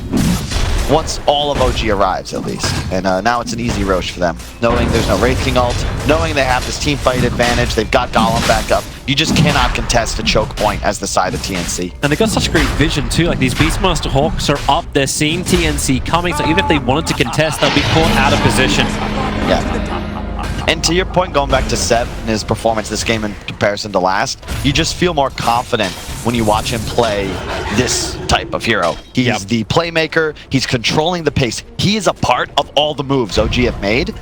Once all of OG arrives, at least. And now it's an easy roach for them. Knowing there's no Wraith King ult, knowing they have this team fight advantage, they've got Golem back up. You just cannot contest a choke point as the side of TNC. And they've got such great vision too, like these Beastmaster Hawks are up, they're seeing TNC coming, so even if they wanted to contest, they'll be caught out of position. Yeah. And to your point, going back to Seb and his performance this game in comparison to last, you just feel more confident when you watch him play this type of hero. He's the playmaker, he's controlling the pace. He is a part of all the moves OG have made,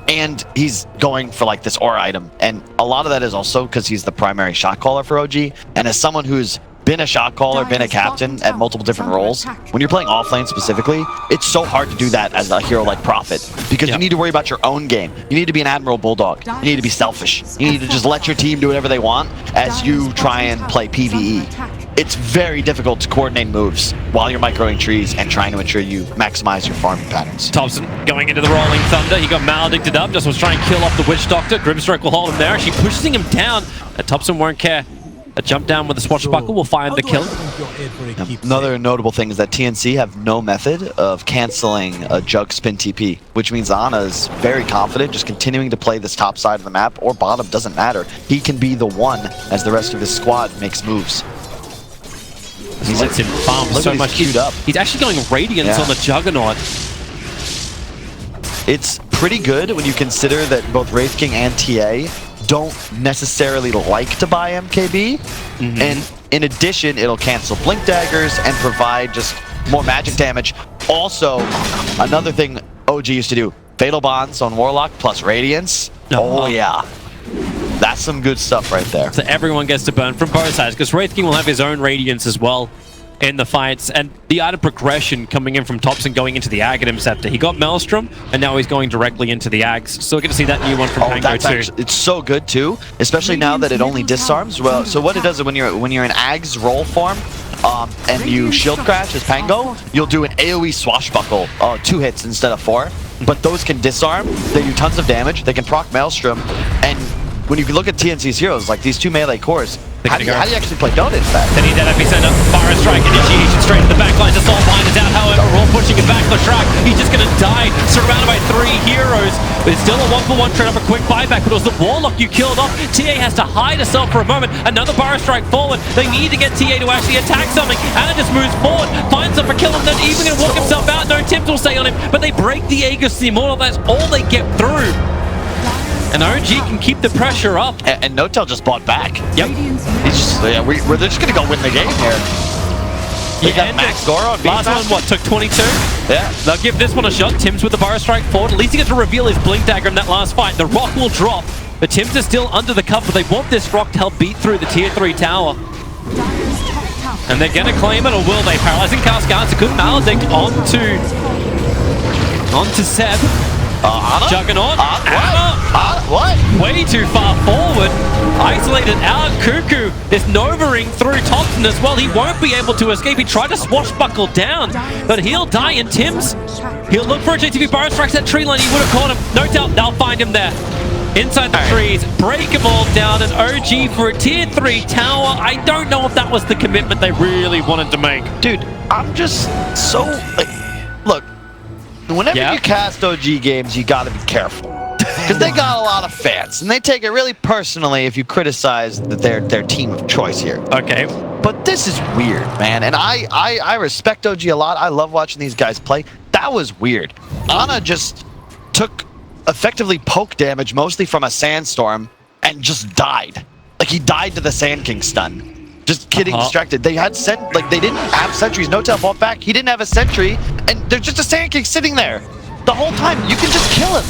and he's going for like this aura item. And a lot of that is also because he's the primary shot caller for OG, and as someone who's been a shot caller, been a captain at multiple different roles, when you're playing offlane specifically, it's so hard to do that as a hero like Prophet, because you need to worry about your own game. You need to be an Admiral Bulldog. You need to be selfish. You need to just let your team do whatever they want as you try and play PvE. It's very difficult to coordinate moves while you're microing trees and trying to ensure you maximize your farming patterns. Thompson going into the Rolling Thunder. He got maledicted up, just was trying to kill off the Witch Doctor. Grimstroke will hold him there. She pushing him down. Thompson won't care. A jump down with the Swashbuckle will find the kill. Another notable thing is that TNC have no method of canceling a Jug Spin TP, which means Ana is very confident just continuing to play this top side of the map, or bottom, doesn't matter. He can be the one as the rest of his squad makes moves. He lets him farm so much. Queued up. He's actually going Radiance on the Juggernaut. It's pretty good when you consider that both Wraith King and TA don't necessarily like to buy MKB, and in addition, it'll cancel Blink Daggers and provide just more magic damage. Also, another thing OG used to do, Fatal Bonds on Warlock plus Radiance. Oh yeah. That's some good stuff right there. So everyone gets to burn from both sides, because Wraith King will have his own Radiance as well in the fights. And the item progression coming in from Thompson going into the Aghanim Scepter. He got Maelstrom, and now he's going directly into the Ags. Still going to see that new one from Pango too. Actually, it's so good too, especially now that it only disarms. Well, so what it does is when you're in Ag's roll form, and you shield crash as Pango, you'll do an AoE swashbuckle, 2 hits instead of 4. But those can disarm, they do tons of damage, they can proc Maelstrom, and when you look at TNC's heroes, like these 2 melee cores, how do you actually play Dota in fact? Then he's at epicenter, fire strike, initiation straight to the backline to Soulbind is out, however, Raw pushing it back the track. He's just gonna die, surrounded by 3 heroes. But it's still a 1-for-1 trade up a quick buyback, but it was the Warlock you killed off. TA has to hide herself for a moment. Another bar strike forward. They need to get TA to actually attack something. Anna just moves forward, finds up for kill him, then even gonna walk himself out. No Tims will stay on him, but they break the Aegis Immortal. That's all they get through. And OG can keep the pressure up. And Notel just bought back. Yep. He's just, they're just gonna go win the game here. They got Max Goro on last one, what, took 22? Yeah. They'll give this one a shot. Tims with the bar strike forward. At least he gets to reveal his blink dagger in that last fight. The rock will drop, but Tims is still under the cover. They want this rock to help beat through the tier 3 tower. And they're gonna claim it, or will they? Paralyzing Cascades, a good maledict onto Seb. Anna? Juggernaut. What? Way too far forward. Isolated out. Cuckoo is Novering through Thompson as well. He won't be able to escape. He tried to swashbuckle down, but he'll die in Tims. He'll look for a JTV bar strikes that tree line. He would have caught him. No doubt they'll find him there. Inside the trees, break them all down, and OG for a tier 3 tower. I don't know if that was the commitment they really wanted to make. Dude, I'm just so, look, whenever you cast OG games, you gotta be careful. Because they got a lot of fans, and they take it really personally if you criticize that they're their team of choice here. Okay. But this is weird, man, and I respect OG a lot. I love watching these guys play. That was weird. Ana just took effectively poke damage, mostly from a sandstorm, and just died. Like, he died to the Sand King stun. Just getting distracted. They had they didn't have sentries. Notel fought back. He didn't have a sentry, and there's just a Sand King sitting there the whole time. You can just kill him.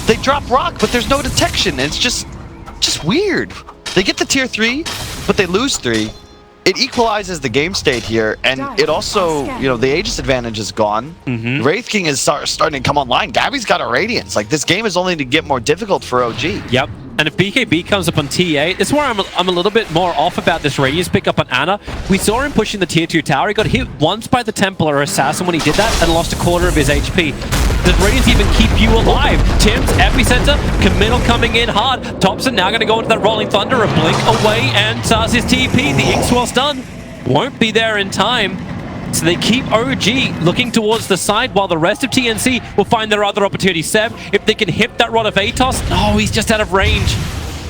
They drop rock, but there's no detection. It's just weird. They get to tier 3, but they lose 3. It equalizes the game state here, and it also, the Aegis advantage is gone. Wraith King is starting to come online. Gabby's got a Radiance. Like, this game is only to get more difficult for OG. Yep. And if BKB comes up on TA, this is where I'm a little bit more off about this Radiance pick up on Ana. We saw him pushing the tier 2 tower. He got hit once by the Templar Assassin when he did that and lost a quarter of his HP. Does Radiance even keep you alive? Tims, epicenter, committal coming in hard. Thompson now going to go into that Rolling Thunder, a blink away, and starts his TP. The Inkswell's done. Won't be there in time. So they keep OG looking towards the side while the rest of TNC will find their other opportunity. Seb, if they can hit that Rod of Atos, he's just out of range.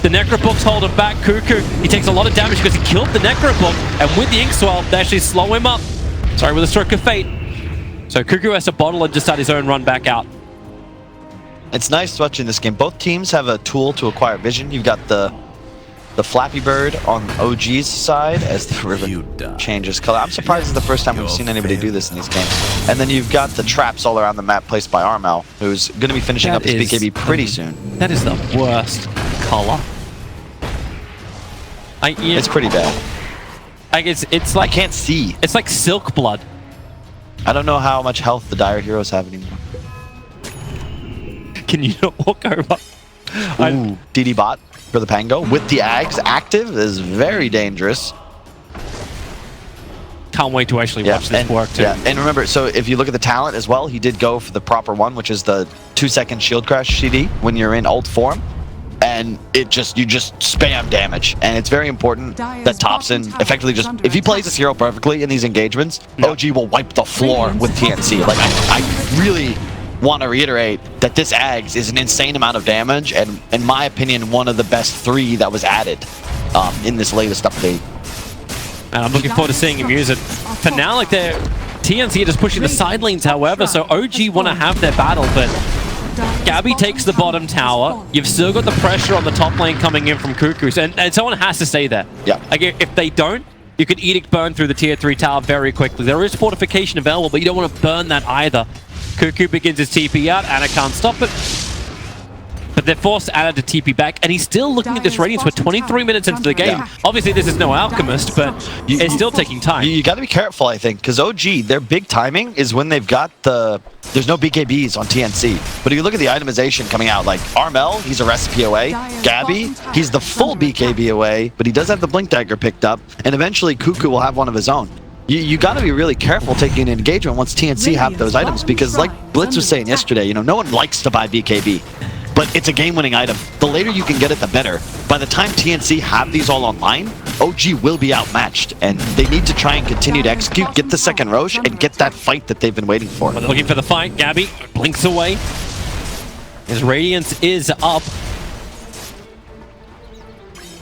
The Necrobook's hold him back. Cuckoo, he takes a lot of damage because he killed the Necrobook, and with the Inkswell, they actually slow him up. Sorry, with a stroke of fate. So Cuckoo has to bottle and just start his own run back out. It's nice watching this game. Both teams have a tool to acquire vision. You've got the Flappy Bird on OG's side as the ribbon changes color. I'm surprised it's the first time we've seen anybody do this in these games. And then you've got the traps all around the map placed by Armel, who's going to be finishing up his BKB pretty soon. That is the worst color. It's pretty bad. It's like, I can't see. It's like Silk Blood. I don't know how much health the Dire Heroes have anymore. Can you not walk over? Ooh, DD bot for the Pango with the Ags active is very dangerous. Can't wait to actually watch this work too. Yeah, and remember, so if you look at the talent as well, he did go for the proper one, which is the 2-second shield crash CD when you're in ult form. And you just spam damage, and it's very important that Thompson effectively just, if he plays this hero perfectly in these engagements, OG will wipe the floor with TNC. Like, I really want to reiterate that this Ags is an insane amount of damage, and in my opinion, one of the best 3 that was added in this latest update. And I'm looking forward to seeing him use it. For now, like, TNC are just pushing the side lanes, however, so OG want to have their battle, but Gabby takes the bottom tower. You've still got the pressure on the top lane coming in from Cuckoos, and someone has to stay there. Yeah. Like, if they don't, you could Edict burn through the tier 3 tower very quickly. There is fortification available, but you don't want to burn that either. Cuckoo begins his TP out. Anna can't stop it. But they're forced Anna to TP back, and he's still looking at this Radiance. We're 23 minutes into the game. Obviously, this is no Alchemist, but it's still taking time. You got to be careful, I think, because OG, their big timing is when they've got there's no BKBs on TNC. But if you look at the itemization coming out, like Armel, he's a recipe away. Gabby, he's the full BKB away, but he does have the Blink Dagger picked up, and eventually Cuckoo will have one of his own. You got to be really careful taking an engagement once TNC have those items, because like Blitz was saying yesterday, you know, no one likes to buy BKB. But it's a game-winning item. The later you can get it, the better. By the time TNC have these all online, OG will be outmatched, and they need to try and continue to execute, get the second Roche, and get that fight that they've been waiting for. Looking for the fight. Gabby blinks away. His Radiance is up.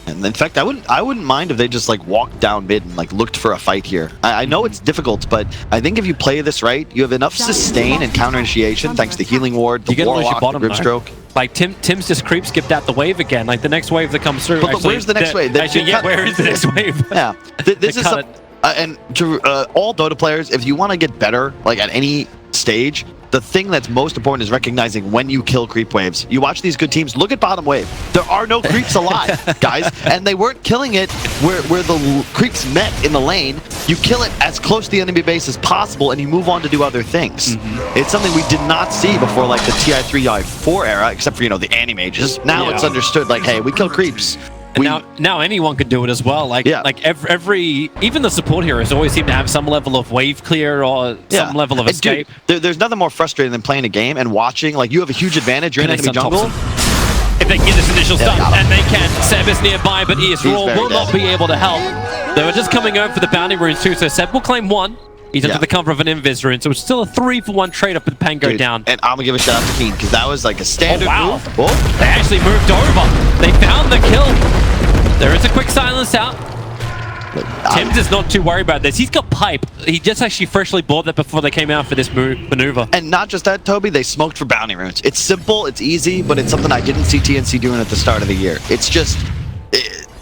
And in fact, I wouldn't mind if they just like walked down mid and like looked for a fight here. I know it's difficult, but I think if you play this right, you have enough sustain and counter initiation thanks to Healing Ward, the Warlock, the Grimstroke. Like Tim's just creep skipped out the wave again. Like the next wave that comes through. But actually, where's the next wave? Where is the next wave? Yeah, this is and to all Dota players, if you want to get better, like at any stage, the thing that's most important is recognizing when you kill creep waves. You watch these good teams, look at bottom wave. There are no creeps alive, guys, and they weren't killing it where the creeps met in the lane. You kill it as close to the enemy base as possible, and you move on to do other things. It's something we did not see before, like the TI3, TI4 era, except for, you know, the Animages. Now it's understood, like, hey, we kill creeps. And now anyone can do it as well. Like even the support heroes always seem to have some level of wave clear or some level of escape. Dude, there's nothing more frustrating than playing a game and watching. Like, you have a huge advantage. You're in enemy jungle. If they get this initial stun, and they can. Seb is nearby, but ESL will not be able to help. They were just coming over for the bounty runes too, so Seb will claim one. He's under the cover of an Invis rune, so it's still a 3-for-1 trade-up with Pango down. And I'm gonna give a shout out to Keen, because that was like a standard move. Oh. They actually moved over. They found the kill. There is a quick silence out. Tim's is not too worried about this. He's got pipe. He just actually freshly bought that before they came out for this maneuver. And not just that, Toby, they smoked for bounty runes. It's simple, it's easy, but it's something I didn't see TNC doing at the start of the year. It's just...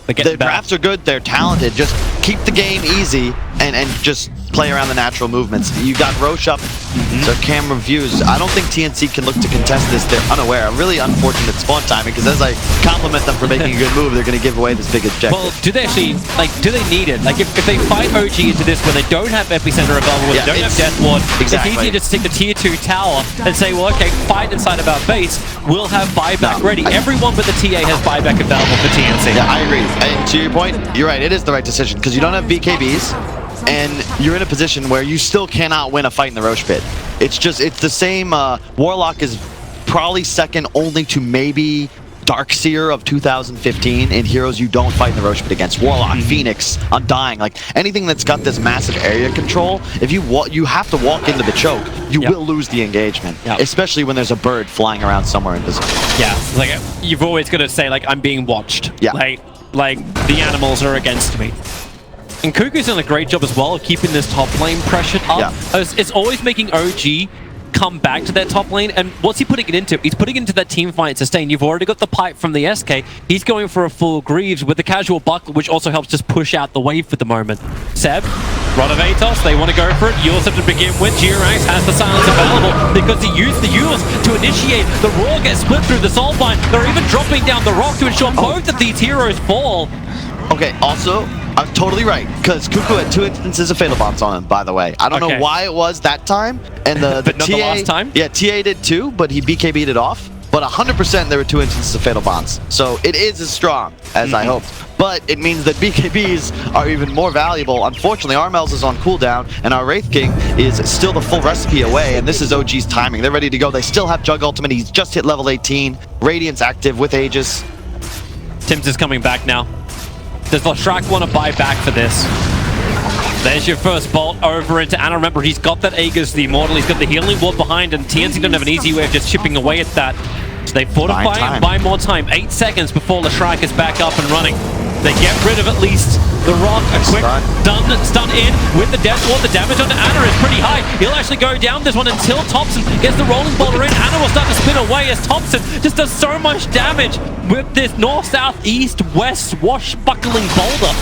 Their drafts are good, they're talented. Just keep the game easy and just play around the natural movements. You got Roche up, so camera views. I don't think TNC can look to contest this. They're unaware. Really unfortunate spawn timing, because as I compliment them for making a good move, they're going to give away this big objective. Well, do they actually, do they need it? Like, if they fight OG into this where they don't have Epicenter available, they don't have Death Ward, it's easy to stick the tier 2 tower and say, well, okay, fight inside of our base. We'll have buyback ready. Everyone but the TA has buyback available for TNC. Yeah, I agree. And to your point, you're right. It is the right decision, because you don't have BKBs. And you're in a position where you still cannot win a fight in the Roche pit. It's the same. Warlock is probably second only to maybe Darkseer of 2015 in heroes you don't fight in the Roche pit against. Warlock, Phoenix, Undying, like anything that's got this massive area control. If you have to walk into the choke, you will lose the engagement, especially when there's a bird flying around somewhere invisible. Yeah, like you've always got to say, like, I'm being watched. Yeah, like the animals are against me. And Cuckoo's done a great job as well of keeping this top lane pressured up. Yeah. It's always making OG come back to that top lane. And what's he putting it into? He's putting it into that team fight sustain. You've already got the pipe from the SK. He's going for a full Greaves with the casual buckler, which also helps just push out the wave for the moment. Seb, Rod of Atos, they want to go for it. Yules have to begin with. Girax has the silence available because he used the Yules to initiate. The Roar gets split through the Soulbind. They're even dropping down the rock to ensure both of these heroes fall. Okay, also, I was totally right, because Cuckoo had 2 instances of Fatal Bombs on him, by the way. I don't know why it was that time, and the but not TA, the last time? Yeah, TA did too, but he BKB'd it off. But 100% there were 2 instances of Fatal Bombs. So it is as strong as I hoped. But it means that BKBs are even more valuable. Unfortunately, Armel's is on cooldown, and our Wraith King is still the full recipe away, and this is OG's timing. They're ready to go. They still have Jug Ultimate. He's just hit level 18. Radiant's active with Aegis. Tim's is coming back now. Does Lashrak want to buy back for this? There's your first bolt over into Anna. Remember, he's got that Aegis, the Immortal. He's got the Healing Ward behind, and TNC don't have an easy way of just chipping away at that. So they fortify and buy more time. 8 seconds before Lashrak is back up and running. They get rid of at least the rock. A quick stun in with the Death Ward. The damage on Anna is pretty high. He'll actually go down this one until Thompson gets the Rolling Boulder in. Anna will start to spin away as Thompson just does so much damage with this north, south, east, west swashbuckling boulder.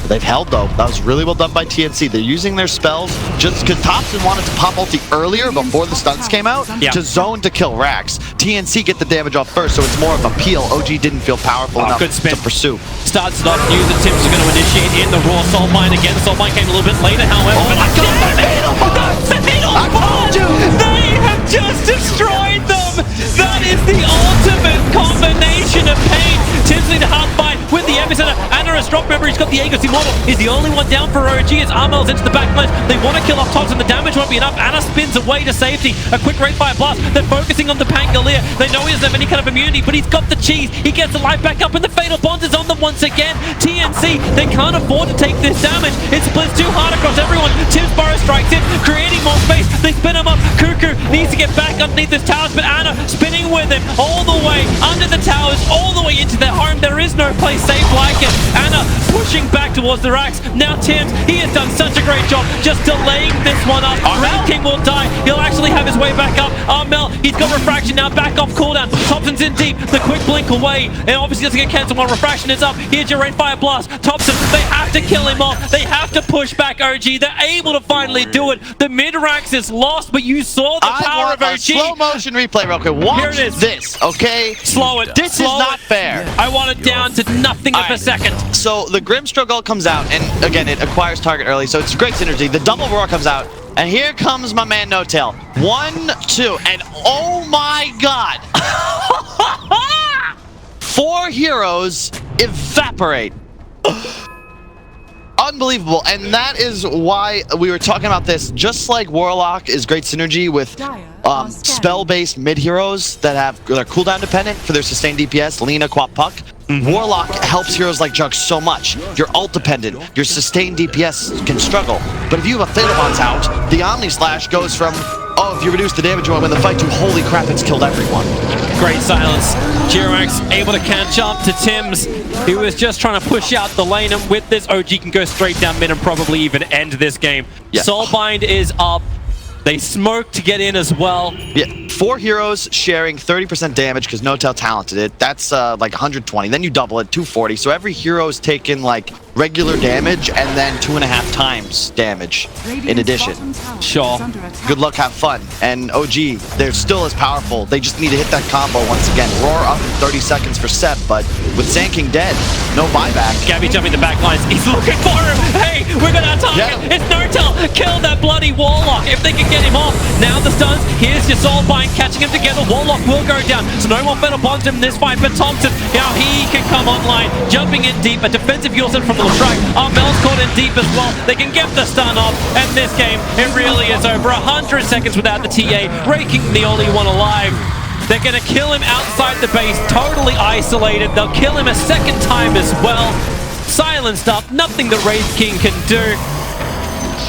They've held though. That was really well done by TNC. They're using their spells just because Thompson wanted to pop ulti earlier before the stunts came out to zone to kill Rax. TNC get the damage off first, so it's more of a peel. OG didn't feel powerful enough to pursue. Starts it off, knew that Tim's are going to initiate in the raw Soulbind again. Soulbind came a little bit later, however. Oh my god, the fatal I told you! They have just destroyed them! That is the ultimate combination of pain. Tim's leading hard fight with the epicenter. Anna has dropped. Remember, he's got the Aegis Immortal. He's the only one down for OG as Armel's into the backline. They want to kill off Thompson. The damage won't be enough. Anna spins away to safety. A quick rate fire blast. They're focusing on the Pangolier. They know he doesn't have any kind of immunity, but he's got the cheese. He gets the life back up, and the Fatal Bond is on them once again. TNC, they can't afford to take this damage. It splits too hard across everyone. Tim's Burrow strikes in, creating more space. They spin him up. Cuckoo needs to get back underneath his towers, but Anna spinning with him all the way under the towers, all the way into their home. There is no place safe like it. Anna pushing back towards the racks. Now Tim's, he has done such a great job just delaying this one up. Red King will die. He'll actually have his way back up. Armel, he's got refraction now, back off cooldown. Thompson's in deep, the quick blink away, and obviously doesn't get cancelled while refraction is up. Here's your rain fire blast. Thompson, they have to kill him off. They have to push back OG. They're able to finally do it. The mid ranks is lost, but you saw the power of OG. Slow motion replay real quick. Watch Here it is. this, okay? Slow it. This Slow is not it. fair. I want it down to nothing of a second. So the Grim Struggle comes out, and again, it acquires target early, so it's great synergy. The double roar comes out, and here comes my man No Tail. 1, 2, and oh my god! 4 heroes evaporate. Unbelievable, and that is why we were talking about this. Just like Warlock is great synergy with spell-based mid-heroes that are cooldown dependent for their sustained DPS, Lina, Quap, Puck. Warlock helps heroes like Jug so much. You're ult dependent, your sustained DPS can struggle. But if you have a Fatal Bond's out, the Omni Slash goes from, oh, if you reduce the damage you want to win the fight, to holy crap, it's killed everyone. Great silence. Jirox able to catch up to Tim's. He was just trying to push out the lane, and with this, OG can go straight down mid and probably even end this game. Yeah. Soulbind is up. They smoke to get in as well. Yeah, 4 heroes sharing 30% damage because No Tail talented it. That's like 120. Then you double it, 240. So every hero's taken like regular damage and then 2.5 times damage in addition. Sure. Good luck, have fun. And OG, they're still as powerful. They just need to hit that combo once again. Roar up in 30 seconds for Seb, but with Sand King dead, no buyback. Gabby jumping the back lines. He's looking for him. Hey, we're gonna attack him. It's No Tail. Kill that bloody Warlock if they can get him off. Now the stuns. Here's your Soulbind catching him together. Warlock will go down. So no more Fatal Bonds in this fight, but Thompson, now he can come online. Jumping in deep. A defensive Yulson from the strike. Armel's caught in deep as well. They can get the stun off. And this game, it really is over. 100 seconds without the TA. Raking the only one alive. They're going to kill him outside the base. Totally isolated. They'll kill him a second time as well. Silenced up. Nothing the Wraith King can do.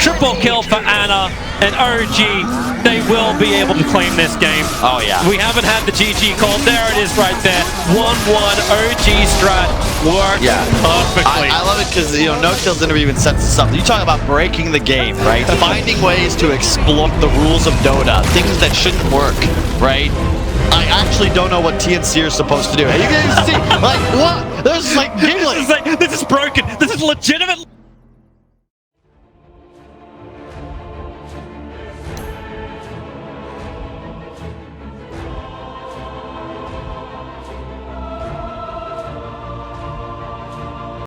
Triple kill for Anna and OG. They will be able to claim this game. Oh, yeah. We haven't had the GG call. There it is right there. 1-1 OG strat worked perfectly. I love it because, you know, No Tail's interview even sets this up. You talk about breaking the game, right? Finding ways to exploit the rules of Dota. Things that shouldn't work, right? I actually don't know what TNC are supposed to do. Are you guys see? Like, what? There's like giggling. This is broken. This is legitimate.